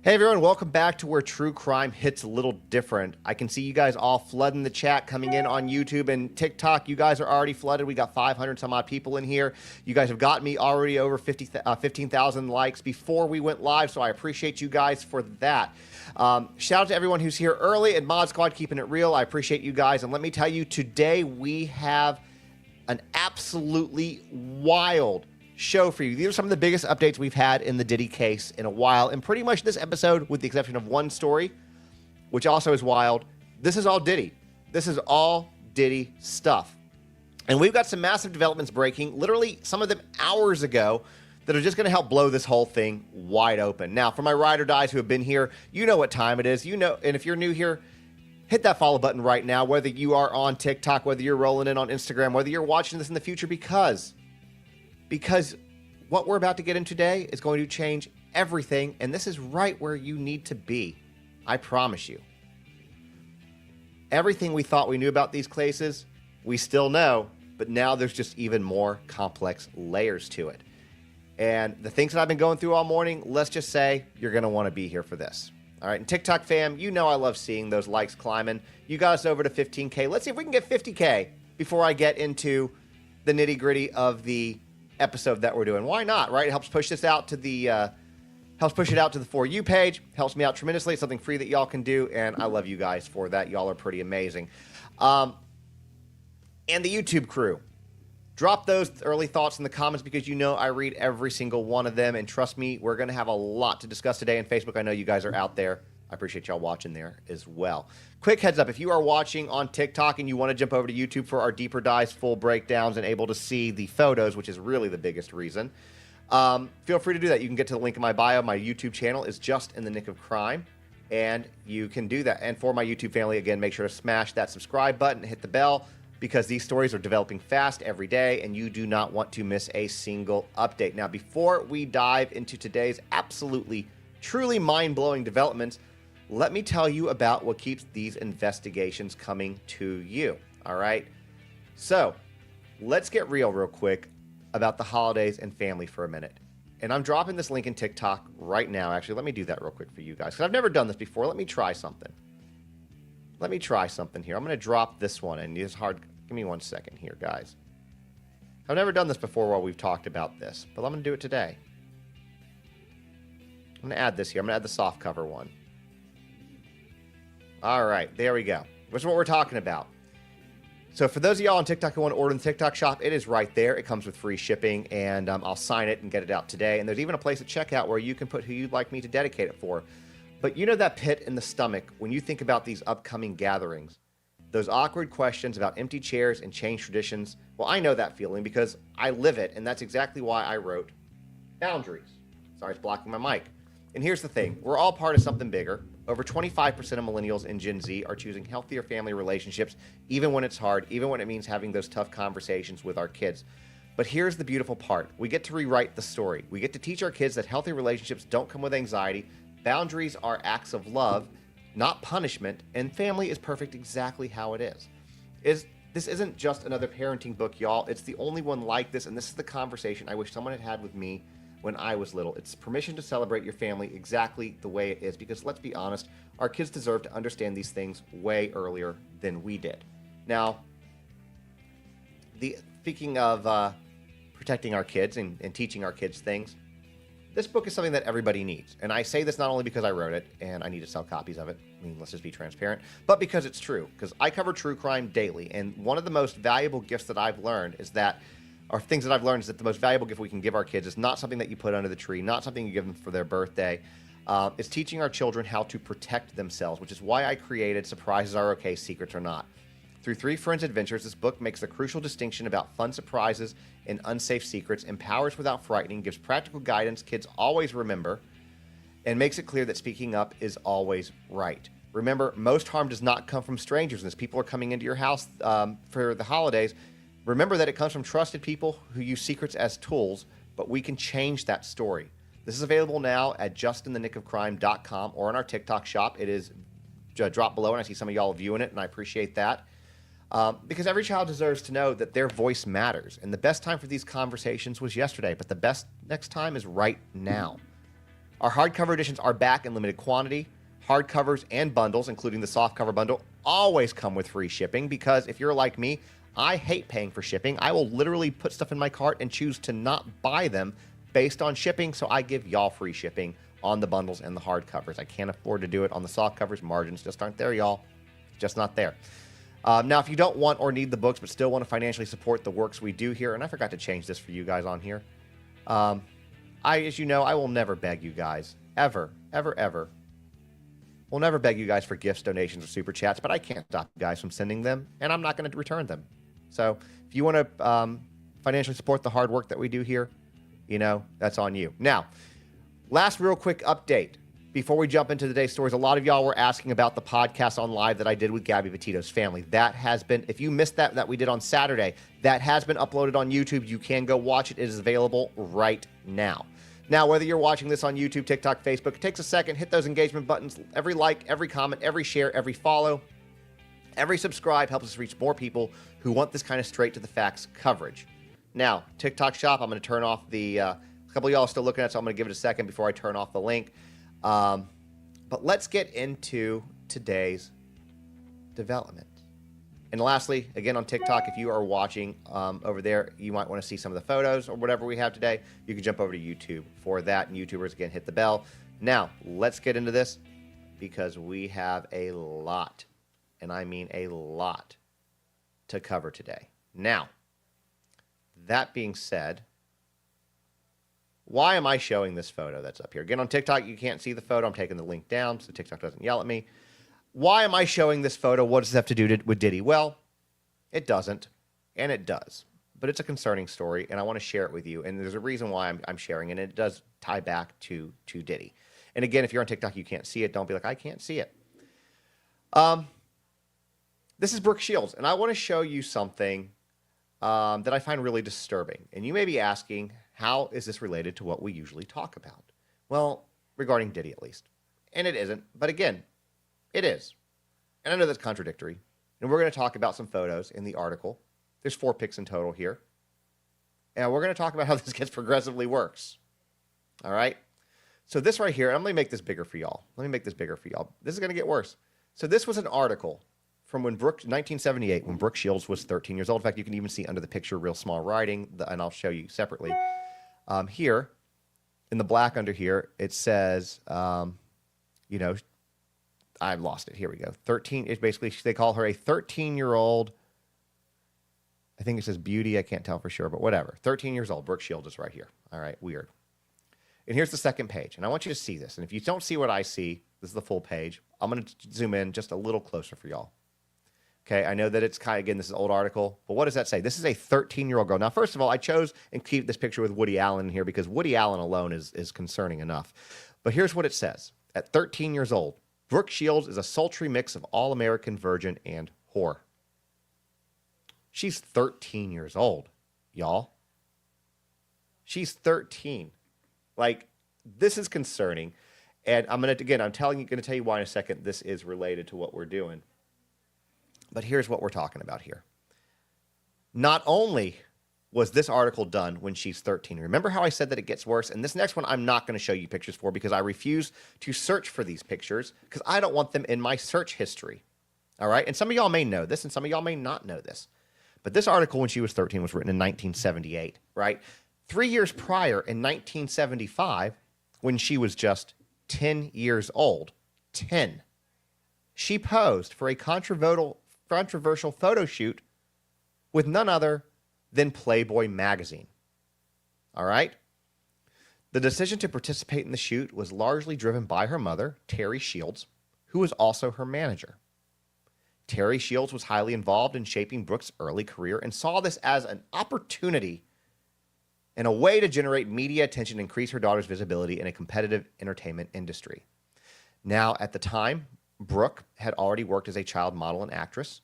Hey everyone, welcome back to where true crime hits a little different. I can see you guys all flooding the chat coming in on YouTube and TikTok. You guys are already flooded. We got 500 some odd people in here. You guys have got me already over 15,000 likes before we went live, so I appreciate you guys for that. Shout out to everyone who's here early and Mod Squad keeping it real. I appreciate you guys. And let me tell you, today we have an absolutely wild show for you. These are some of the biggest updates we've had in the Diddy case in a while, and pretty much this episode, with the exception of one story, which also is wild, this is all Diddy. This is all Diddy stuff. And we've got some massive developments breaking, literally some of them hours ago, that are just going to help blow this whole thing wide open. Now, for my ride or dies who have been here, you know what time it is. You know, and if you're new here, hit that follow button right now, whether you are on TikTok, whether you're rolling in on Instagram, whether you're watching this in the future, because what we're about to get into today is going to change everything, and this is right where you need to be. I promise you. Everything we thought we knew about these cases, we still know, but now there's just even more complex layers to it. And the things that I've been going through all morning, let's just say you're going to want to be here for this. All right, and TikTok fam, you know I love seeing those likes climbing. You got us over to 15K. Let's see if we can get 50K before I get into the nitty-gritty of the episode that we're doing. Why not, right? It helps push this out to the helps push it out to the For You page. Helps me out tremendously. It's something free that y'all can do, and I love you guys for that. Y'all are pretty amazing. And the YouTube crew, drop those early thoughts in the comments, because you know I read every single one of them, and trust me, we're going to have a lot to discuss today. In Facebook, I know you guys are out there. I appreciate y'all watching there as well. Quick heads up, if you are watching on TikTok and you want to jump over to YouTube for our deeper dives, full breakdowns, and able to see the photos, which is really the biggest reason, feel free to do that. You can get to the link in my bio. My YouTube channel is Just in the Nick of Crime, and you can do that. And for my YouTube family, again, make sure to smash that subscribe button and hit the bell, because these stories are developing fast every day, and you do not want to miss a single update. Now, before we dive into today's absolutely, truly mind-blowing developments, let me tell you about what keeps these investigations coming to you, all right? So, let's get real quick about the holidays and family for a minute. And I'm dropping this link in TikTok right now. Actually, let me do that real quick for you guys, because I've never done this before. Let me try something. Let me try something here. I'm going to drop this one, and it's hard. Give me 1 second here, guys. I've never done this before while we've talked about this, but I'm going to do it today. I'm going to add this here. I'm going to add the soft cover one. All right, there we go. Which is what we're talking about. So for those of y'all on TikTok who want to order in the TikTok shop, it is right there. It comes with free shipping, and I'll sign it and get it out today. And there's even a place at checkout where you can put who you'd like me to dedicate it for. But you know that pit in the stomach when you think about these upcoming gatherings, those awkward questions about empty chairs and changed traditions. Well, I know that feeling because I live it, and that's exactly why I wrote Boundaries. Sorry, it's blocking my mic. And here's the thing. We're all part of something bigger. Over 25% of millennials and Gen Z are choosing healthier family relationships, even when it's hard, even when it means having those tough conversations with our kids. But here's the beautiful part. We get to rewrite the story. We get to teach our kids that healthy relationships don't come with anxiety. Boundaries are acts of love, not punishment, and family is perfect exactly how it is. This isn't just another parenting book, y'all. It's the only one like this, and this is the conversation I wish someone had had with me when I was little. It's permission to celebrate your family exactly the way it is, because let's be honest, our kids deserve to understand these things way earlier than we did. Now, speaking of protecting our kids and teaching our kids things, this book is something that everybody needs. And I say this not only because I wrote it and I need to sell copies of it, I mean, let's just be transparent, but because it's true. Because I cover true crime daily, and one of the most valuable gifts that I've learned is that or things that I've learned is that the most valuable gift we can give our kids is not something that you put under the tree, not something you give them for their birthday. It's teaching our children how to protect themselves, which is why I created Surprises Are Okay, Secrets Are Not. Through 3 friends' adventures, this book makes the crucial distinction about fun surprises and unsafe secrets, empowers without frightening, gives practical guidance kids always remember, and makes it clear that speaking up is always right. Remember, most harm does not come from strangers. And as people are coming into your house for the holidays, remember that it comes from trusted people who use secrets as tools, but we can change that story. This is available now at JustInTheNickOfCrime.com or in our TikTok shop. It is dropped below, and I see some of y'all viewing it, and I appreciate that. Because every child deserves to know that their voice matters. And the best time for these conversations was yesterday, but the best next time is right now. Our hardcover editions are back in limited quantity. Hardcovers and bundles, including the softcover bundle, always come with free shipping because if you're like me, I hate paying for shipping. I will literally put stuff in my cart and choose to not buy them based on shipping, so I give y'all free shipping on the bundles and the hardcovers. I can't afford to do it on the softcovers. Margins just aren't there, y'all. Just not there. Now, if you don't want or need the books but still want to financially support the works we do here, and I forgot to change this for you guys on here, as you know, I will never beg you guys, ever, ever, ever. We'll never beg you guys for gifts, donations, or super chats, but I can't stop you guys from sending them, and I'm not going to return them. So if you want to financially support the hard work that we do here, that's on you. Now, last real quick update before we jump into today's stories. A lot of y'all were asking about the podcast on live that I did with Gabby Petito's family. That has been, if you missed that we did on Saturday, that has been uploaded on YouTube. You can go watch it. It is available right now. Now, whether you're watching this on YouTube, TikTok, Facebook, it takes a second. Hit those engagement buttons. Every like, every comment, every share, every follow, every subscribe helps us reach more people who want this kind of straight-to-the-facts coverage. Now, Tik Tok Shop, I'm going to turn off the... a couple of y'all are still looking at it, so I'm going to give it a second before I turn off the link. But let's get into today's development. And lastly, again, on TikTok, if you are watching over there, you might want to see some of the photos or whatever we have today. You can jump over to YouTube for that. And YouTubers, again, hit the bell. Now, let's get into this because we have a lot, and I mean a lot, to cover today. Now, that being said, why am I showing this photo that's up here? Again, on TikTok, you can't see the photo. I'm taking the link down so TikTok doesn't yell at me. Why am I showing this photo? What does it have to do with Diddy? Well, it doesn't, and it does. But it's a concerning story, and I want to share it with you. And there's a reason why I'm sharing it, and it does tie back to Diddy. And again, if you're on TikTok, you can't see it. Don't be like, I can't see it. This is Brook Shields, and I want to show you something that I find really disturbing. And you may be asking, how is this related to what we usually talk about? Well, regarding Diddy at least. And it isn't, but again, it is. And I know that's contradictory. And we're going to talk about some photos in the article. There's 4 pics in total here. And we're going to talk about how this gets progressively worse. All right? So this right here, I'm going to make this bigger for y'all. Let me make this bigger for y'all. This is going to get worse. So this was an article from 1978, when Brook Shields was 13 years old. In fact, you can even see under the picture real small writing, and I'll show you separately. Here, in the black under here, it says, I've lost it. Here we go. 13. It's basically, they call her a 13-year-old. I think it says beauty. I can't tell for sure, but whatever. 13 years old. Brook Shields is right here. All right. Weird. And here's the second page. And I want you to see this. And if you don't see what I see, this is the full page. I'm going to zoom in just a little closer for y'all. Okay. I know that it's kind of, again, this is an old article, but what does that say? This is a 13-year-old girl. Now, first of all, I chose and keep this picture with Woody Allen in here because Woody Allen alone is concerning enough. But here's what it says. At 13 years old, Brook Shields is a sultry mix of all-American virgin and whore. She's 13 years old, y'all. She's 13. Like, this is concerning. And I'm going to tell you why in a second this is related to what we're doing. But here's what we're talking about here. Not only was this article done when she's 13. Remember how I said that it gets worse? And this next one I'm not going to show you pictures for because I refuse to search for these pictures because I don't want them in my search history. All right? And some of y'all may know this and some of y'all may not know this. But this article when she was 13 was written in 1978, right? 3 years prior in 1975, when she was just 10 years old, 10, she posed for a controversial photo shoot with none other than Playboy magazine. All right? The decision to participate in the shoot was largely driven by her mother, Terry Shields, who was also her manager. Terry Shields was highly involved in shaping Brook's early career and saw this as an opportunity and a way to generate media attention and increase her daughter's visibility in a competitive entertainment industry. Now, at the time, Brook had already worked as a child model and actress.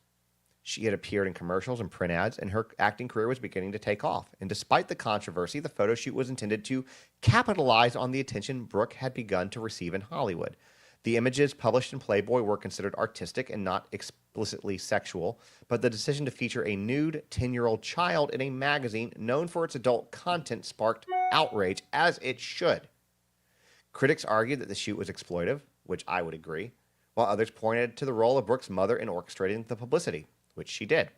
She had appeared in commercials and print ads, and her acting career was beginning to take off. And despite the controversy, the photo shoot was intended to capitalize on the attention Brook had begun to receive in Hollywood. The images published in Playboy were considered artistic and not explicitly sexual, but the decision to feature a nude 10-year-old child in a magazine known for its adult content sparked outrage, as it should. Critics argued that the shoot was exploitive, which I would agree, while others pointed to the role of Brooks' mother in orchestrating the publicity, which she did.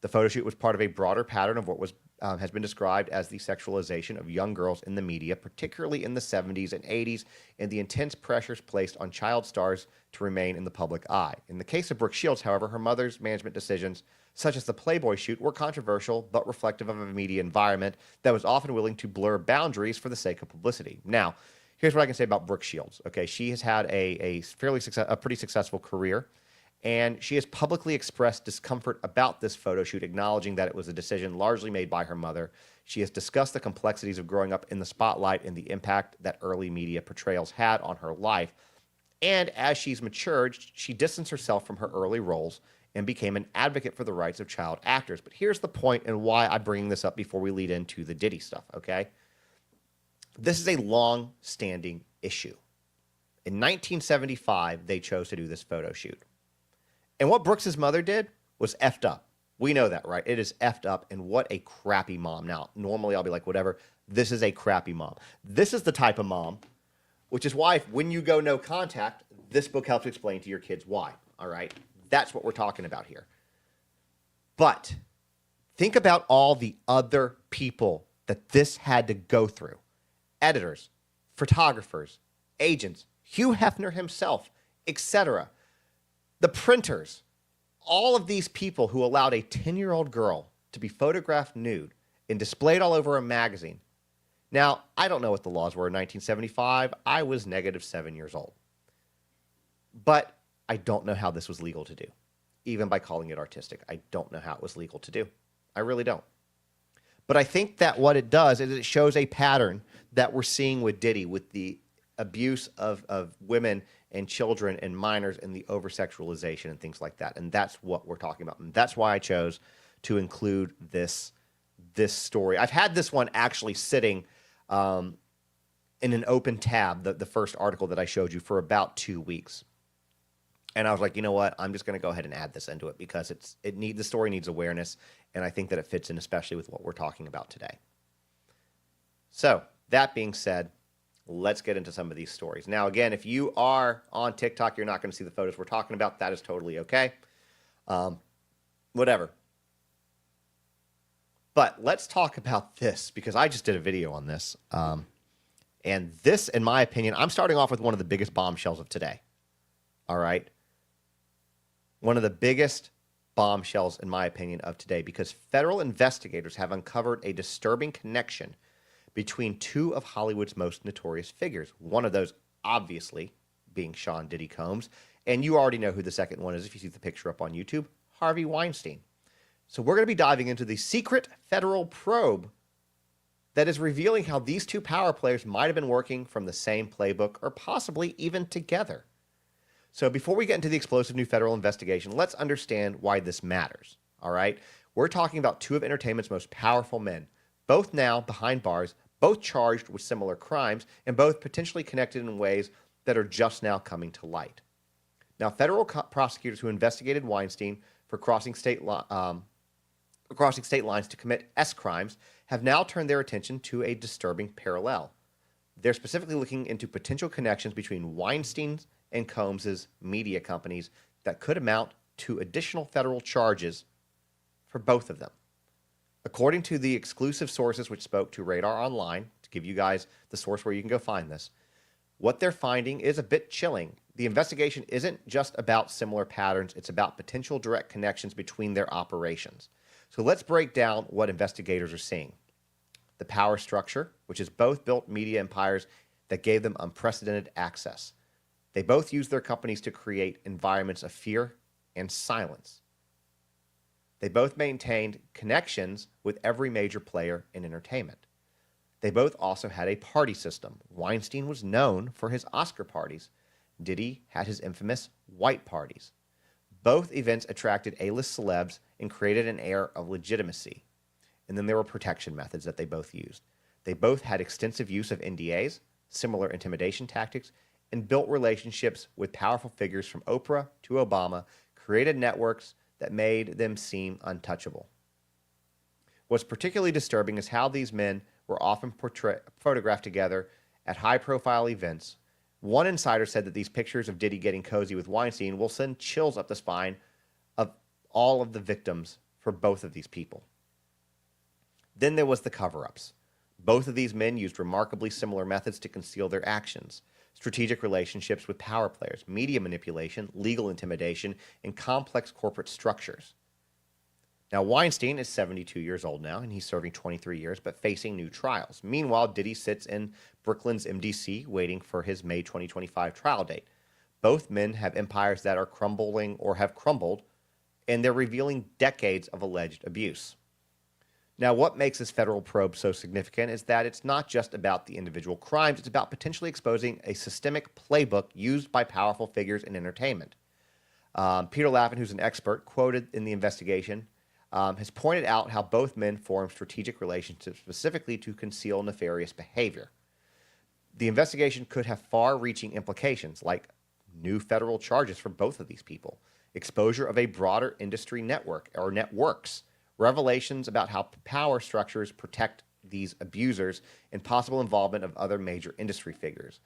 The photo shoot was part of a broader pattern of what has been described as the sexualization of young girls in the media, particularly in the 70s and 80s, and the intense pressures placed on child stars to remain in the public eye. In the case of Brook Shields, however, her mother's management decisions, such as the Playboy shoot, were controversial but reflective of a media environment that was often willing to blur boundaries for the sake of publicity. Now, here's what I can say about Brook Shields. Okay, she has had a pretty successful career. And she has publicly expressed discomfort about this photo shoot, acknowledging that it was a decision largely made by her mother. She has discussed the complexities of growing up in the spotlight and the impact that early media portrayals had on her life. And as she's matured, she distanced herself from her early roles and became an advocate for the rights of child actors. But here's the point and why I'm bringing this up before we lead into the Diddy stuff, okay? This is a long-standing issue. In 1975, they chose to do this photo shoot. And what Brooks' mother did was effed up. We know that, right? It is effed up, and what a crappy mom. Now, normally I'll be like, whatever. This is a crappy mom. This is the type of mom, which is why when you go no contact, this book helps explain to your kids why, all right? That's what we're talking about here. But think about all the other people that this had to go through. Editors, photographers, agents, Hugh Hefner himself, etc., the printers, all of these people who allowed a 10-year-old girl to be photographed nude and displayed all over a magazine. Now, I don't know what the laws were in 1975. I was -7 years old. But I don't know how this was legal to do, even by calling it artistic. I don't know how it was legal to do. I really don't. But I think that what it does is it shows a pattern that we're seeing with Diddy, with the abuse of women and children and minors and the over-sexualization and things like that. And that's what we're talking about. And that's why I chose to include this story. I've had this one actually sitting in an open tab, the first article that I showed you, for about 2 weeks. And I was like, you know what? I'm just going to go ahead and add this into it because the story needs awareness, and I think that it fits in, especially with what we're talking about today. So, that being said, let's get into some of these stories. Now, again, if you are on TikTok, you're not going to see the photos we're talking about. That is totally okay. Whatever. But let's talk about this because I just did a video on this. And this, in my opinion, I'm starting off with one of the biggest bombshells of today. All right? One of the biggest bombshells, in my opinion, of today because federal investigators have uncovered a disturbing connection between two of Hollywood's most notorious figures. One of those, obviously, being Sean Diddy Combs. And you already know who the second one is if you see the picture up on YouTube, Harvey Weinstein. So we're going to be diving into the secret federal probe that is revealing how these two power players might have been working from the same playbook or possibly even together. So before we get into the explosive new federal investigation, let's understand why this matters, all right? We're talking about two of entertainment's most powerful men, both now behind bars, both charged with similar crimes, and both potentially connected in ways that are just now coming to light. Now, federal prosecutors who investigated Weinstein for crossing state lines to commit S crimes have now turned their attention to a disturbing parallel. They're specifically looking into potential connections between Weinstein's and Combs' media companies that could amount to additional federal charges for both of them. According to the exclusive sources which spoke to Radar Online, to give you guys the source where you can go find this, what they're finding is a bit chilling. The investigation isn't just about similar patterns, it's about potential direct connections between their operations. So let's break down what investigators are seeing. The power structure, which has both built media empires that gave them unprecedented access. They both used their companies to create environments of fear and silence. They both maintained connections with every major player in entertainment. They both also had a party system. Weinstein was known for his Oscar parties. Diddy had his infamous white parties. Both events attracted A-list celebs and created an air of legitimacy. And then there were protection methods that they both used. They both had extensive use of NDAs, similar intimidation tactics, and built relationships with powerful figures from Oprah to Obama, created networks that made them seem untouchable. What's particularly disturbing is how these men were often photographed together at high-profile events. One insider said that these pictures of Diddy getting cozy with Weinstein will send chills up the spine of all of the victims for both of these people. Then there was the cover-ups. Both of these men used remarkably similar methods to conceal their actions: strategic relationships with power players, media manipulation, legal intimidation, and complex corporate structures. Now, Weinstein is 72 years old now, and he's serving 23 years, but facing new trials. Meanwhile, Diddy sits in Brooklyn's MDC waiting for his May 2025 trial date. Both men have empires that are crumbling or have crumbled, and they're revealing decades of alleged abuse. Now, what makes this federal probe so significant is that it's not just about the individual crimes, it's about potentially exposing a systemic playbook used by powerful figures in entertainment. Peter Laffin, who's an expert, quoted in the investigation, has pointed out how both men formed strategic relationships specifically to conceal nefarious behavior. The investigation could have far-reaching implications, like new federal charges for both of these people, exposure of a broader industry network or networks, revelations about how power structures protect these abusers, and possible involvement of other major industry figures.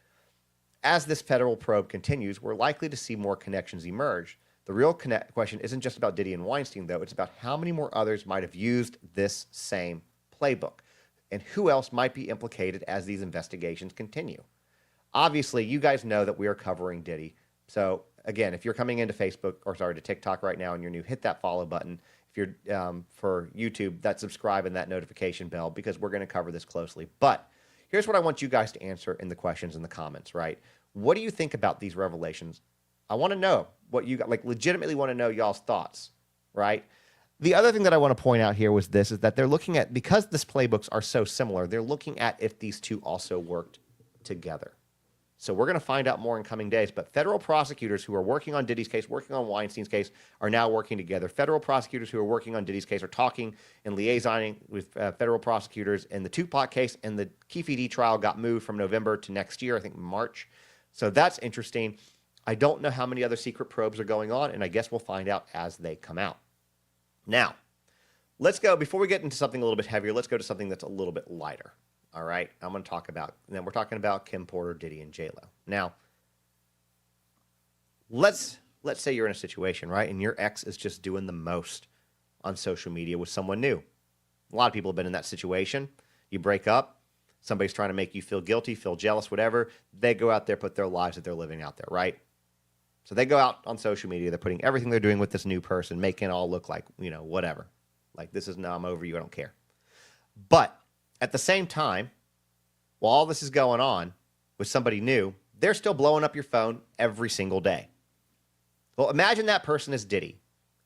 As this federal probe continues, we're likely to see more connections emerge. The real question isn't just about Diddy and Weinstein, though. It's about how many more others might have used this same playbook, and who else might be implicated as these investigations continue. Obviously, you guys know that we are covering Diddy. So, again, if you're coming into to TikTok right now and you're new, hit that follow button. If you're for YouTube, that subscribe and that notification bell, because we're going to cover this closely. But here's what I want you guys to answer in the questions in the comments, right? What do you think about these revelations? I want to know what you legitimately want to know y'all's thoughts, right? The other thing that I want to point out here is that they're looking at, because these playbooks are so similar, they're looking at if these two also worked together. So we're going to find out more in coming days. But federal prosecutors who are working on Diddy's case, working on Weinstein's case, are now working together. Federal prosecutors who are working on Diddy's case are talking and liaisoning with federal prosecutors in the Tupac case, and the Keefe D trial got moved from November to next year, I think March. So that's interesting. I don't know how many other secret probes are going on, and I guess we'll find out as they come out. Now, let's go, before we get into something a little bit heavier, let's go to something that's a little bit lighter. All right, I'm going to talk about, and then we're talking about Kim Porter, Diddy, and J-Lo. Now, let's say you're in a situation, right, and your ex is just doing the most on social media with someone new. A lot of people have been in that situation. You break up, somebody's trying to make you feel guilty, feel jealous, whatever. They go out there, put their lives that they're living out there, right? So they go out on social media, they're putting everything they're doing with this new person, making it all look like, whatever. Like, this is, now I'm over you, I don't care. But at the same time, while all this is going on with somebody new, they're still blowing up your phone every single day. Well, imagine that person is Diddy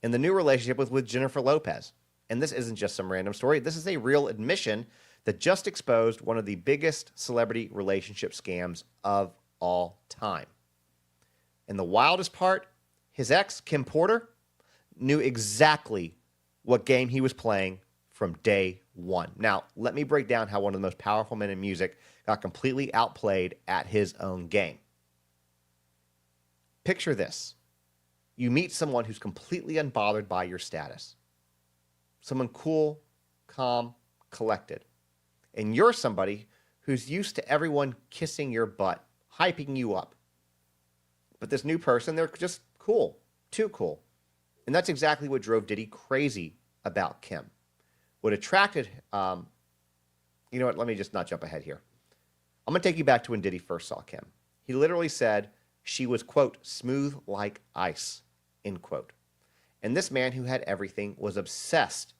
in the new relationship with Jennifer Lopez. And this isn't just some random story. This is a real admission that just exposed one of the biggest celebrity relationship scams of all time. And the wildest part, his ex, Kim Porter, knew exactly what game he was playing from day one. Now, let me break down how one of the most powerful men in music got completely outplayed at his own game. Picture this. You meet someone who's completely unbothered by your status. Someone cool, calm, collected. And you're somebody who's used to everyone kissing your butt, hyping you up. But this new person, they're just cool, too cool. And that's exactly what drove Diddy crazy about Kim. What attracted, you know what, let me just not jump ahead here. I'm going to take you back to when Diddy first saw Kim. He literally said she was, quote, smooth like ice, end quote. And this man who had everything was obsessed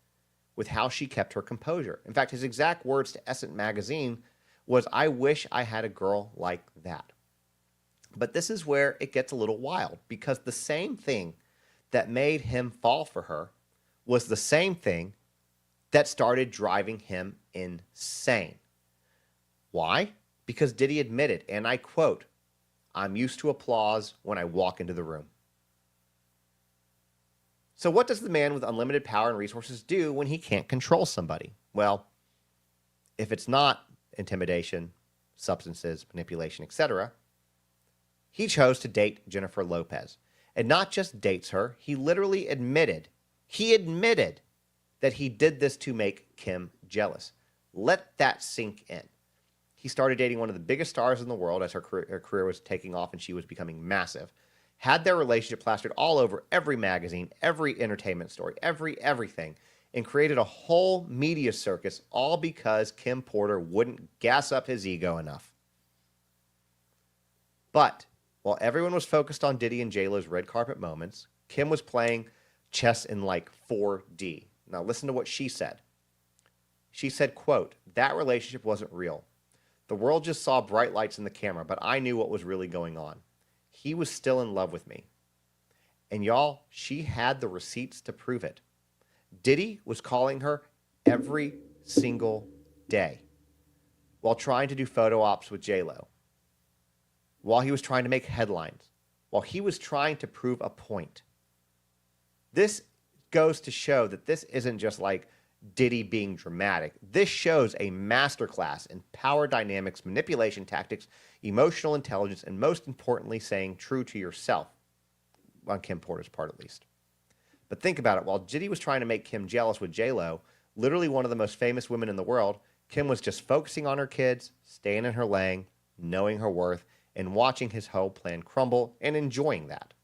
with how she kept her composure. In fact, his exact words to Essence magazine was, "I wish I had a girl like that." But this is where it gets a little wild, because the same thing that made him fall for her was the same thing that started driving him insane. Why? Because Diddy admitted, and I quote, "I'm used to applause when I walk into the room." So what does the man with unlimited power and resources do when he can't control somebody? Well, if it's not intimidation, substances, manipulation, etc., he chose to date Jennifer Lopez. And not just dates her, he literally admitted that he did this to make Kim jealous. Let that sink in. He started dating one of the biggest stars in the world as her career was taking off and she was becoming massive. Had their relationship plastered all over every magazine, every entertainment story, everything, and created a whole media circus, all because Kim Porter wouldn't gas up his ego enough. But while everyone was focused on Diddy and J-Lo's red carpet moments, Kim was playing chess in like 4D. Now listen to what she said. She said, quote, "That relationship wasn't real. The world just saw bright lights in the camera, but I knew what was really going on. He was still in love with me." And y'all, she had the receipts to prove it. Diddy was calling her every single day while trying to do photo ops with J-Lo, while he was trying to make headlines, while he was trying to prove a point. This goes to show that this isn't just like Diddy being dramatic. This shows a masterclass in power dynamics, manipulation tactics, emotional intelligence, and most importantly, saying true to yourself, on Kim Porter's part at least. But think about it. While Diddy was trying to make Kim jealous with J-Lo, literally one of the most famous women in the world, Kim was just focusing on her kids, staying in her lane, knowing her worth, and watching his whole plan crumble and enjoying that.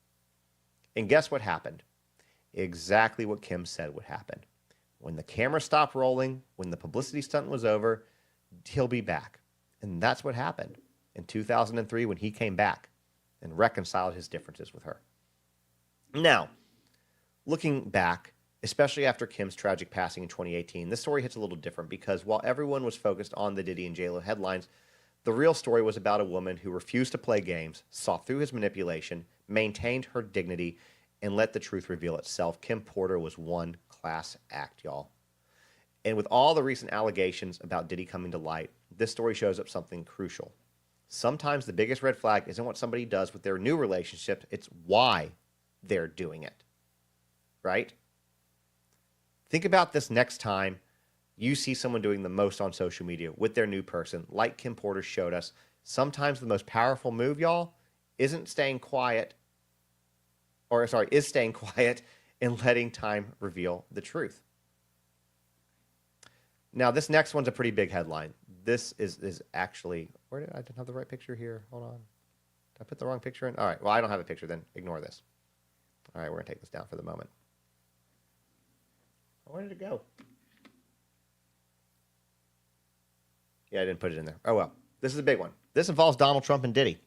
And guess what happened? Exactly what Kim said would happen. When the camera stopped rolling, when the publicity stunt was over, he'll be back. And that's what happened in 2003 when he came back and reconciled his differences with her. Now, looking back, especially after Kim's tragic passing in 2018, this story hits a little different because while everyone was focused on the Diddy and J-Lo headlines, the real story was about a woman who refused to play games, saw through his manipulation, maintained her dignity, and let the truth reveal itself. Kim Porter was one class act, y'all. And with all the recent allegations about Diddy coming to light, this story shows up something crucial. Sometimes the biggest red flag isn't what somebody does with their new relationship, it's why they're doing it. Right? Think about this next time you see someone doing the most on social media with their new person, like Kim Porter showed us. Sometimes the most powerful move, y'all, is staying quiet and letting time reveal the truth. Now, this next one's a pretty big headline. This is actually, I didn't have the right picture here. Hold on. Did I put the wrong picture in? All right, well, I don't have a picture then. Ignore this. All right, we're going to take this down for the moment. Where did it go? Yeah, I didn't put it in there. Oh, well. This is a big one. This involves Donald Trump and Diddy.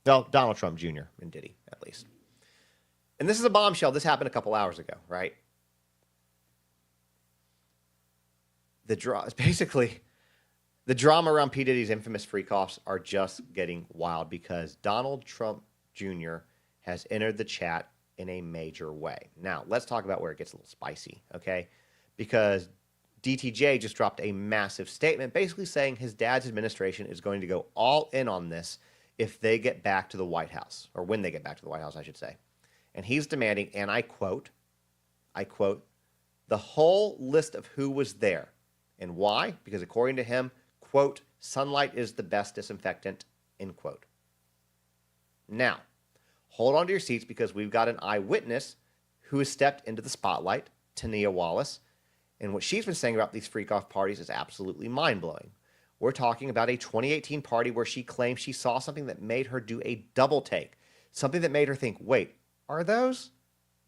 Well, Donald Trump Jr. and Diddy, at least. And this is a bombshell. This happened a couple hours ago, right? Basically, the drama around P. Diddy's infamous freak-offs are just getting wild because Donald Trump Jr. has entered the chat in a major way. Now, let's talk about where it gets a little spicy, okay? Because DTJ just dropped a massive statement basically saying his dad's administration is going to go all in on this if they get back to the White House, or when they get back to the White House, I should say. And he's demanding, and I quote, the whole list of who was there. And why? Because according to him, quote, sunlight is the best disinfectant, end quote. Now, hold on to your seats because we've got an eyewitness who has stepped into the spotlight, Tena Wallace, and what she's been saying about these freak-off parties is absolutely mind-blowing. We're talking about a 2018 party where she claims she saw something that made her do a double take, something that made her think, wait, are those?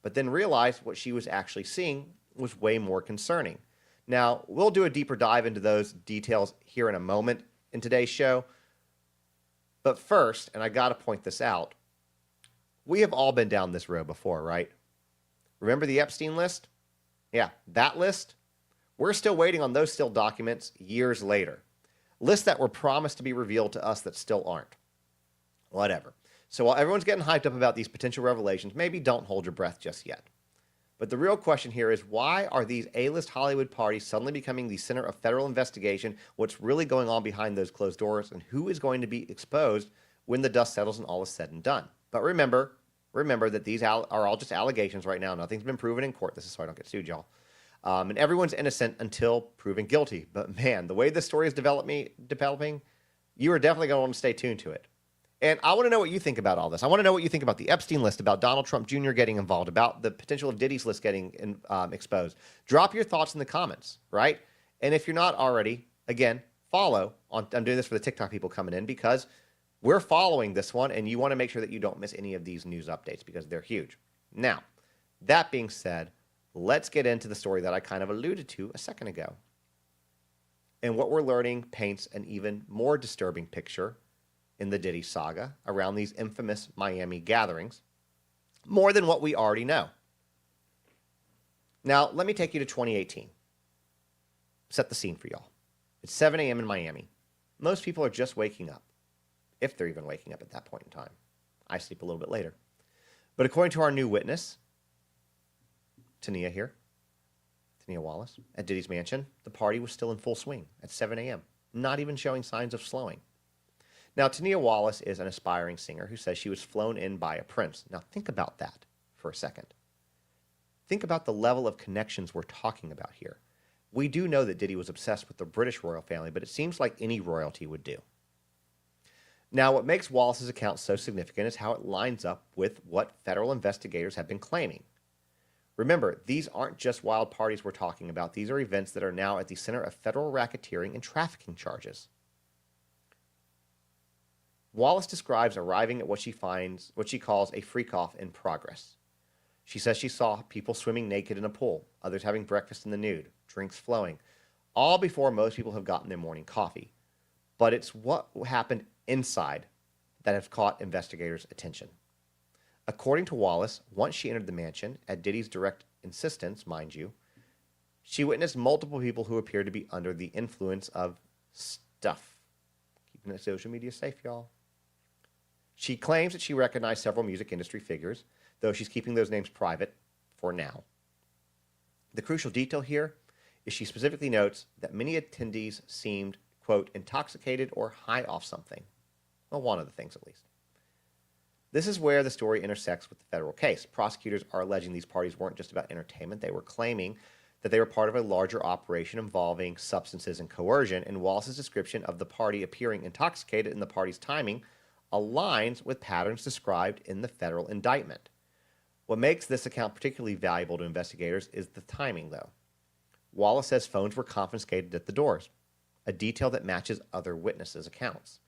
But then realized what she was actually seeing was way more concerning. Now, we'll do a deeper dive into those details here in a moment in today's show. But first, and I got to point this out, we have all been down this road before, right? Remember the Epstein list? Yeah, that list. We're still waiting on those still documents years later. Lists that were promised to be revealed to us that still aren't. Whatever. So while everyone's getting hyped up about these potential revelations, maybe don't hold your breath just yet. But the real question here is, why are these A-list Hollywood parties suddenly becoming the center of federal investigation? What's really going on behind those closed doors? And who is going to be exposed when the dust settles and all is said and done? But remember that these are all just allegations right now. Nothing's been proven in court. This is so I don't get sued, y'all. And everyone's innocent until proven guilty. But man, the way this story is developing, you are definitely going to want to stay tuned to it. And I want to know what you think about all this. I want to know what you think about the Epstein list, about Donald Trump Jr. getting involved, about the potential of Diddy's list getting exposed. Drop your thoughts in the comments, right? And if you're not already, again, follow on. I'm doing this for the TikTok people coming in because we're following this one, and you want to make sure that you don't miss any of these news updates because they're huge. Now, that being said, let's get into the story that I kind of alluded to a second ago. And what we're learning paints an even more disturbing picture in the Diddy saga around these infamous Miami gatherings, more than what we already know. Now, let me take you to 2018. Set the scene for y'all. It's 7 a.m. in Miami. Most people are just waking up, if they're even waking up at that point in time. I sleep a little bit later. But according to our new witness, Tena Wallace, at Diddy's mansion, the party was still in full swing at 7 a.m., not even showing signs of slowing. Now, Tena Wallace is an aspiring singer who says she was flown in by a prince. Now, think about that for a second. Think about the level of connections we're talking about here. We do know that Diddy was obsessed with the British royal family, but it seems like any royalty would do. Now, what makes Wallace's account so significant is how it lines up with what federal investigators have been claiming. Remember, these aren't just wild parties we're talking about. These are events that are now at the center of federal racketeering and trafficking charges. Wallace describes arriving at what she calls a freak-off in progress. She says she saw people swimming naked in a pool, others having breakfast in the nude, drinks flowing, all before most people have gotten their morning coffee. But it's what happened inside that has caught investigators' attention. According to Wallace, once she entered the mansion, at Diddy's direct insistence, mind you, she witnessed multiple people who appeared to be under the influence of stuff. Keeping the social media safe, y'all. She claims that she recognized several music industry figures, though she's keeping those names private for now. The crucial detail here is she specifically notes that many attendees seemed, quote, intoxicated or high off something. Well, one of the things at least. This is where the story intersects with the federal case. Prosecutors are alleging these parties weren't just about entertainment. They were claiming that they were part of a larger operation involving substances and coercion, and Wallace's description of the party appearing intoxicated and the party's timing aligns with patterns described in the federal indictment. What makes this account particularly valuable to investigators is the timing, though. Wallace says phones were confiscated at the doors, a detail that matches other witnesses' accounts.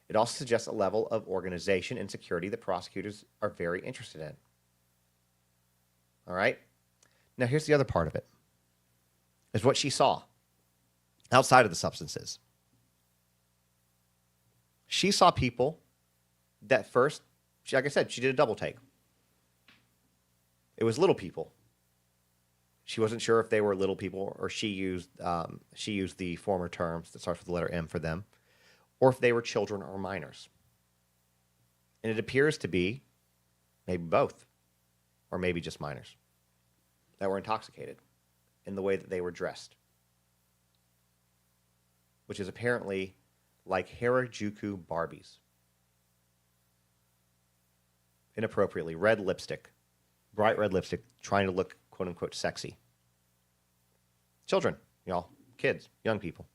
It also suggests a level of organization and security that prosecutors are very interested in. All right? Now, here's the other part of it, is what she saw outside of the substances. She saw people that first, like I said, she did a double take. It was little people. She wasn't sure if they were little people or she used the former terms that starts with the letter M for them, or if they were children or minors. And it appears to be maybe both, or maybe just minors, that were intoxicated in the way that they were dressed, which is apparently like Harajuku Barbies. Inappropriately, red lipstick, bright red lipstick, trying to look, quote unquote, sexy. Children, y'all, kids, young people.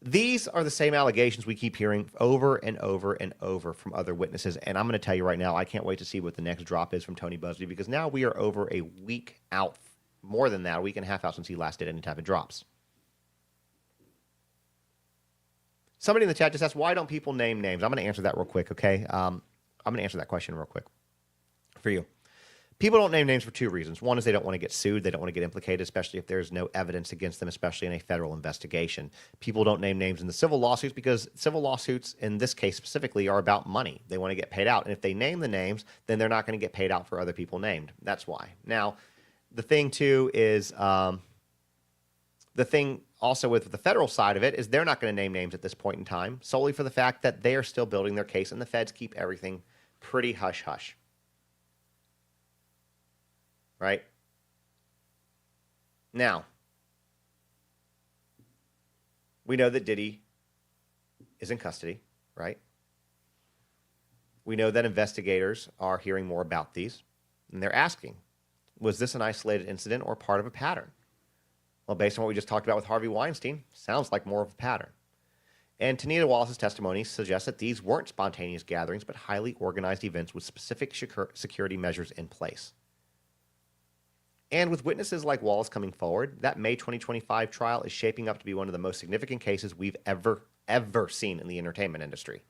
These are the same allegations we keep hearing over and over and over from other witnesses. And I'm going to tell you right now, I can't wait to see what the next drop is from Tony Busby, because now we are over a week out, more than that, a week and a half out since he last did any type of drops. Somebody in the chat just asked, why don't people name names? I'm going to answer that real quick, okay? I'm going to answer that question real quick for you. People don't name names for two reasons. One is they don't want to get sued. They don't want to get implicated, especially if there's no evidence against them, especially in a federal investigation. People don't name names in the civil lawsuits because civil lawsuits, in this case specifically, are about money. They want to get paid out. And if they name the names, then they're not going to get paid out for other people named. That's why. Now, the thing, too, is the thing also with the federal side of it is they're not going to name names at this point in time, solely for the fact that they are still building their case, and the feds keep everything pretty hush-hush. Right? Now, we know that Diddy is in custody, right? We know that investigators are hearing more about these, and they're asking, was this an isolated incident or part of a pattern? Well, based on what we just talked about with Harvey Weinstein, sounds like more of a pattern. And Tena Wallace's testimony suggests that these weren't spontaneous gatherings, but highly organized events with specific security measures in place. And with witnesses like Wallace coming forward, that May 2025 trial is shaping up to be one of the most significant cases we've ever seen in the entertainment industry.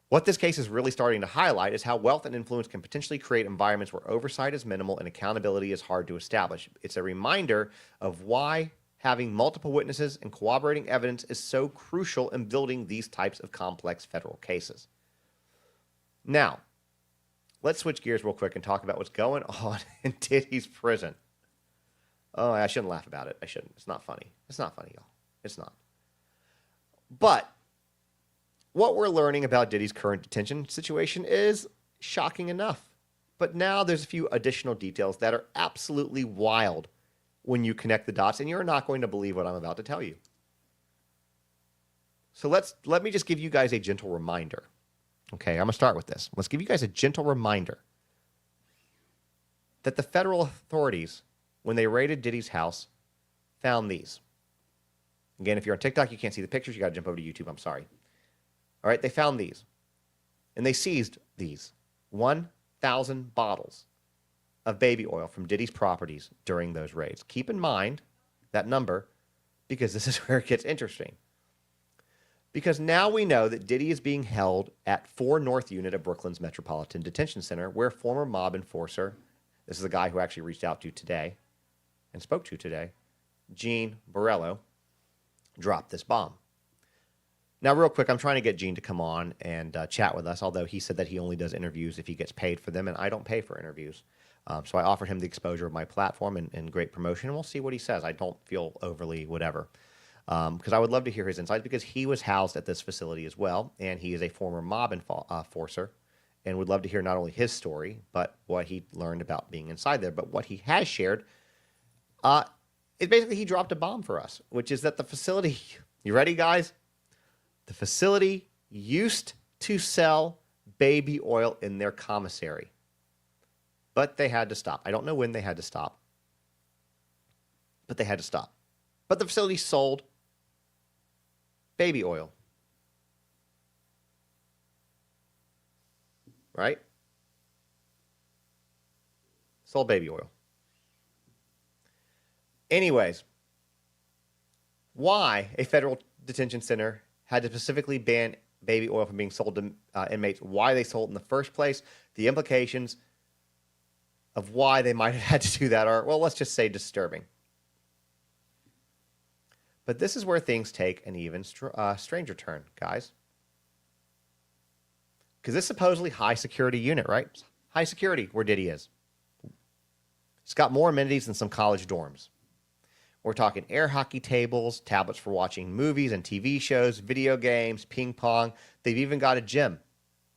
What this case is really starting to highlight is how wealth and influence can potentially create environments where oversight is minimal and accountability is hard to establish. It's a reminder of why having multiple witnesses and corroborating evidence is so crucial in building these types of complex federal cases. Now, let's switch gears real quick and talk about what's going on in Diddy's prison. Oh, I shouldn't laugh about it. I shouldn't. It's not funny. It's not funny, y'all. It's not. But what we're learning about Diddy's current detention situation is shocking enough. But now there's a few additional details that are absolutely wild when you connect the dots, and you're not going to believe what I'm about to tell you. So let me just give you guys a gentle reminder. Okay, I'm going to start with this. Let's give you guys a gentle reminder that the federal authorities, when they raided Diddy's house, found these. Again, if you're on TikTok, you can't see the pictures. You got to jump over to YouTube. I'm sorry. All right, they found these. And they seized these 1,000 bottles of baby oil from Diddy's properties during those raids. Keep in mind that number because this is where it gets interesting. Because now we know that Diddy is being held at 4 North Unit of Brooklyn's Metropolitan Detention Center, where former mob enforcer, this is the guy who actually reached out to today and spoke to today, Gene Burell, dropped this bomb. Now, real quick, I'm trying to get Gene to come on and chat with us, although he said that he only does interviews if he gets paid for them, and I don't pay for interviews. So I offered him the exposure of my platform and great promotion, and we'll see what he says. I don't feel overly whatever. Because I would love to hear his insights, because he was housed at this facility as well, and he is a former mob enforcer, and would love to hear not only his story, but what he learned about being inside there. But what he has shared is basically he dropped a bomb for us, which is that the facility, you ready, guys? The facility used to sell baby oil in their commissary, but they had to stop. I don't know when they had to stop, but they had to stop. But the facility sold baby oil. Right? Sold baby oil. Anyways, why a federal detention center had to specifically ban baby oil from being sold to inmates, why they sold it in the first place, the implications of why they might have had to do that are, well, let's just say disturbing. But this is where things take an even stranger turn, guys. Because this supposedly high security unit, right? High security where Diddy is. It's got more amenities than some college dorms. We're talking air hockey tables, tablets for watching movies and TV shows, video games, ping pong. They've even got a gym,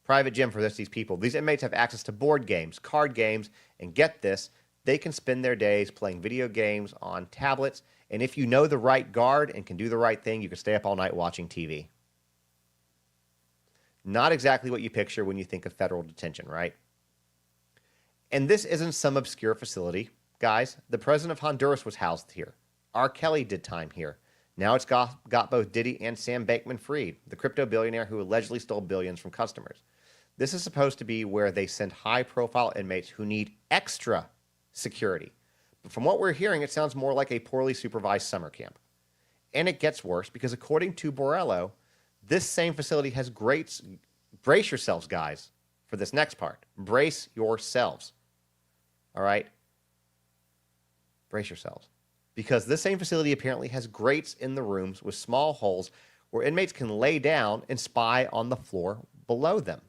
private gym for these people. These inmates have access to board games, card games, and get this, they can spend their days playing video games on tablets. And if you know the right guard and can do the right thing, you can stay up all night watching TV. Not exactly what you picture when you think of federal detention, right? And this isn't some obscure facility. Guys, the president of Honduras was housed here. R. Kelly did time here. Now it's got both Diddy and Sam Bankman-Fried, the crypto billionaire who allegedly stole billions from customers. This is supposed to be where they send high-profile inmates who need extra security. But from what we're hearing, it sounds more like a poorly supervised summer camp. And it gets worse because according to Burell, this same facility has brace yourselves, guys, for this next part. Brace yourselves. All right? Brace yourselves. Because this same facility apparently has grates in the rooms with small holes where inmates can lay down and spy on the floor below them.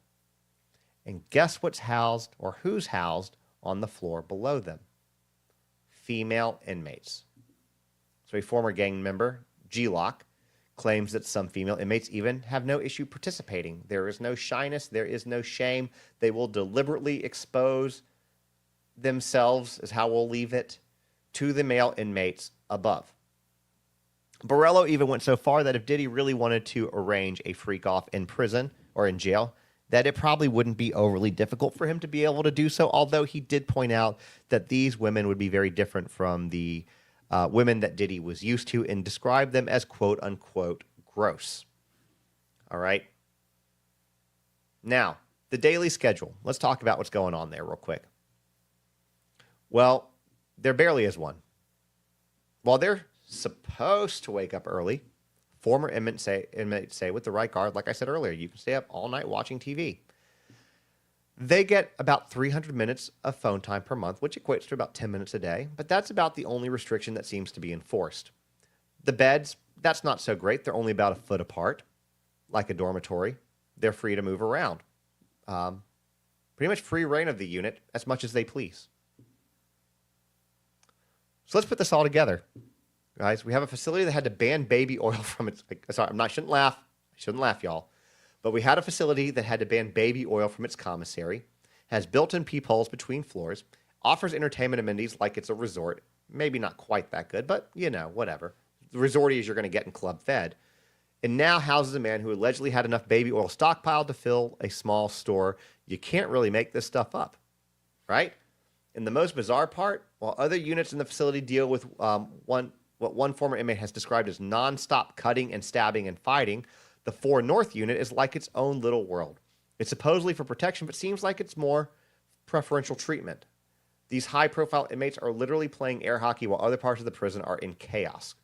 And guess what's housed, or who's housed, on the floor below them? Female inmates. So a former gang member, G-Lock, claims that some female inmates even have no issue participating. There is no shyness. There is no shame. They will deliberately expose themselves, is how we'll leave it, to the male inmates above. Burell even went so far that if Diddy really wanted to arrange a freak off in prison or in jail, that it probably wouldn't be overly difficult for him to be able to do so, although he did point out that these women would be very different from the women that Diddy was used to and described them as quote-unquote gross. All right? Now, the daily schedule. Let's talk about what's going on there real quick. Well, there barely is one. While they're supposed to wake up early, former inmates say with the right guard, like I said earlier, you can stay up all night watching TV. They get about 300 minutes of phone time per month, which equates to about 10 minutes a day, but that's about the only restriction that seems to be enforced. The beds, that's not so great. They're only about a foot apart, like a dormitory. They're free to move around. Pretty much free reign of the unit as much as they please. So let's put this all together. Guys, we have a facility that had to ban baby oil from its... Sorry, shouldn't laugh. I shouldn't laugh, y'all. But we had a facility that had to ban baby oil from its commissary, has built-in peepholes between floors, offers entertainment amenities like it's a resort. Maybe not quite that good, but, whatever. The resorty as you're going to get in Club Fed. And now houses a man who allegedly had enough baby oil stockpiled to fill a small store. You can't really make this stuff up, right? And the most bizarre part, while other units in the facility deal with what one former inmate has described as nonstop cutting and stabbing and fighting, the 4 North unit is like its own little world. It's supposedly for protection, but seems like it's more preferential treatment. These high-profile inmates are literally playing air hockey while other parts of the prison are in chaos.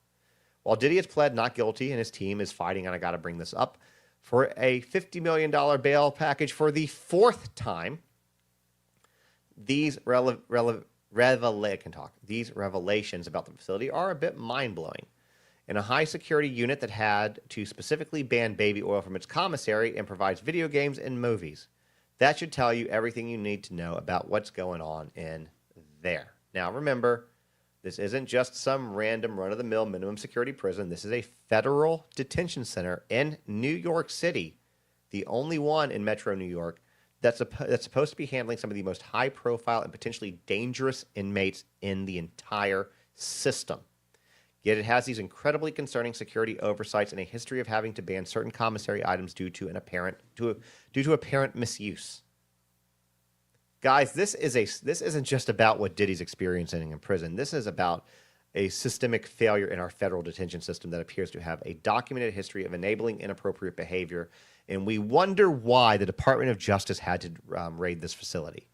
While Diddy has pled not guilty and his team is fighting, and I got to bring this up, for a $50 million bail package for the 4th time, these revelations about the facility are a bit mind-blowing. In a high-security unit that had to specifically ban baby oil from its commissary and provides video games and movies, that should tell you everything you need to know about what's going on in there. Now, remember, this isn't just some random run-of-the-mill minimum security prison. This is a federal detention center in New York City, the only one in Metro New York that's supposed to be handling some of the most high-profile and potentially dangerous inmates in the entire system. Yet it has these incredibly concerning security oversights and a history of having to ban certain commissary items due to apparent misuse. Guys, this isn't just about what Diddy's experiencing in prison. This is about a systemic failure in our federal detention system that appears to have a documented history of enabling inappropriate behavior, and we wonder why the Department of Justice had to raid this facility.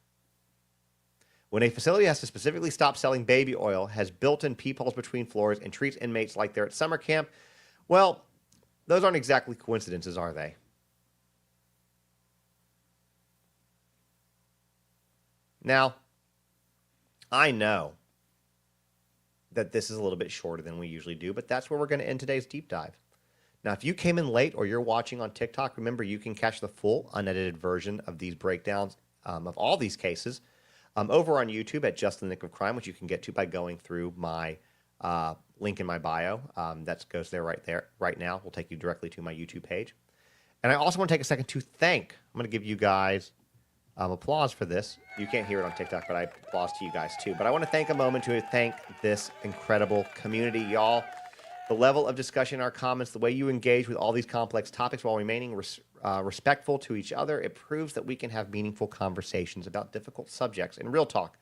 When a facility has to specifically stop selling baby oil, has built-in peepholes between floors, and treats inmates like they're at summer camp, well, those aren't exactly coincidences, are they? Now, I know that this is a little bit shorter than we usually do, but that's where we're going to end today's deep dive. Now, if you came in late or you're watching on TikTok, remember you can catch the full unedited version of these breakdowns of all these cases over on YouTube at Just the Nick of Crime, which you can get to by going through my link in my bio. That goes there right now. Will take you directly to my YouTube page. And I also want to take a second to thank. I'm going to give you guys applause for this. You can't hear it on TikTok, but I applause to you guys too. But I want to take a moment to thank this incredible community, y'all. The level of discussion in our comments, the way you engage with all these complex topics while remaining respectful to each other, it proves that we can have meaningful conversations about difficult subjects. And real talk,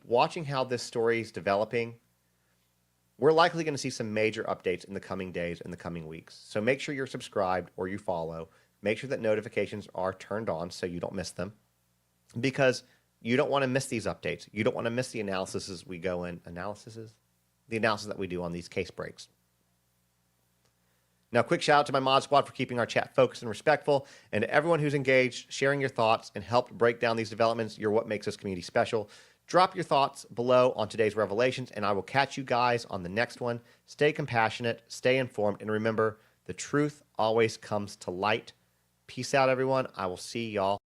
watching how this story is developing, we're likely going to see some major updates in the coming days and the coming weeks. So make sure you're subscribed or you follow. Make sure that notifications are turned on so you don't miss them, because you don't want to miss these updates. You don't want to miss the analysis as we go in. The analysis that we do on these case breaks. Now, quick shout out to my mod squad for keeping our chat focused and respectful, and to everyone who's engaged, sharing your thoughts, and helped break down these developments. You're what makes this community special. Drop your thoughts below on today's revelations, and I will catch you guys on the next one. Stay compassionate, stay informed, and remember, the truth always comes to light. Peace out, everyone. I will see y'all